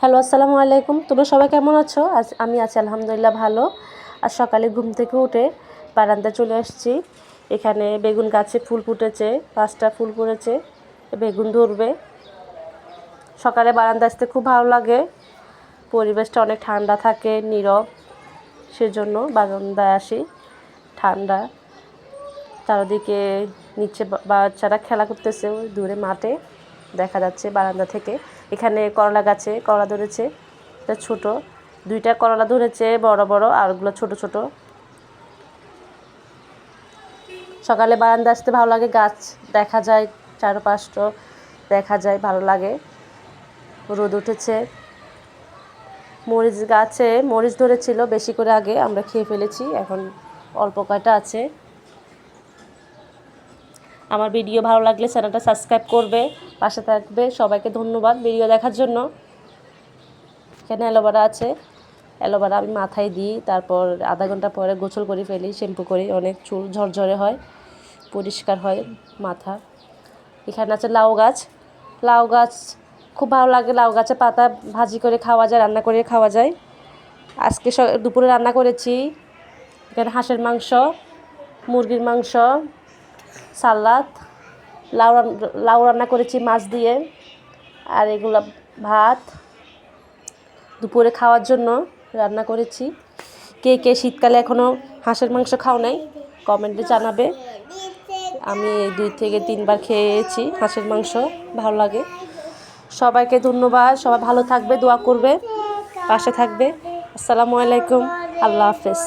Hello, আসসালামু আলাইকুম। তোমরা সবাই কেমন আছো? আজ আমি আছি আলহামদুলিল্লাহ ভালো। আজ সকালে ঘুম থেকে উঠে বারান্দায় চলে আসছি। এখানে বেগুন গাছে ফুল ফুটেছে, 5টা ফুল পড়েছে, বেগুন ধরবে। সকালে বারান্দায় আসতে খুব ভালো লাগে, পরিবেশটা অনেক ঠান্ডা থাকে, নীরব, সেজন্য বারান্দায় আসি। ঠান্ডা, চারদিকে নিচে বাচ্চারা খেলা করতেছে, ওই দূরে মাঠে দেখা যাচ্ছে বারান্দা থেকে। এখানে করলা গাছে করলা ধরেছে, এটা ছোট, 2টা করলা ধরেছে বড় বড়, আর ওগুলো ছোট ছোট। সকালে বারান্দা আসতে ভালো লাগে, গাছ দেখা যায়, চারপাশটা দেখা যায়, ভালো লাগে। রোদ উঠেছে। মরিচ গাছে মরিচ ধরেছিল বেশি করে, আগে আমরা খেয়ে ফেলেছি, এখন অল্প কয়টা আছে। আমার ভিডিও ভালো লাগলে চ্যানেলটা সাবস্ক্রাইব করবে, পাশে থাকবে। সবাইকে ধন্যবাদ ভিডিও দেখার জন্য। এখানে অ্যালোভেরা আছে, অ্যালোভেরা আমি মাথায় দিই, তারপর আধা ঘন্টা পরে গোসল করে ফেলি, শ্যাম্পু করি, অনেক চুল ঝরঝরে হয়, পরিষ্কার হয় মাথা। এখানে আছে লাউ গাছ, লাউ গাছ খুব ভালো লাগে। লাউ গাছের পাতা ভাজি করে খাওয়া যায়, রান্না করে খাওয়া যায়। আজকে দুপুরে রান্না করেছি, এখানে হাঁসের মাংস, মুরগির মাংস, সালাদ, লাউ রান্না করেছি মাছ দিয়ে, আর এগুলো ভাত দুপুরে খাওয়ার জন্য রান্না করেছি। কে কে শীতকালে এখনও হাঁসের মাংস খাও নাই কমেন্টে জানাবে। আমি 2 থেকে 3 বার খেয়েছি হাঁসের মাংস, ভালো লাগে। সবাইকে ধন্যবাদ, সবাই ভালো থাকবে, দোয়া করবে, পাশে থাকবে। আসসালামু আলাইকুম, আল্লাহ হাফেজ।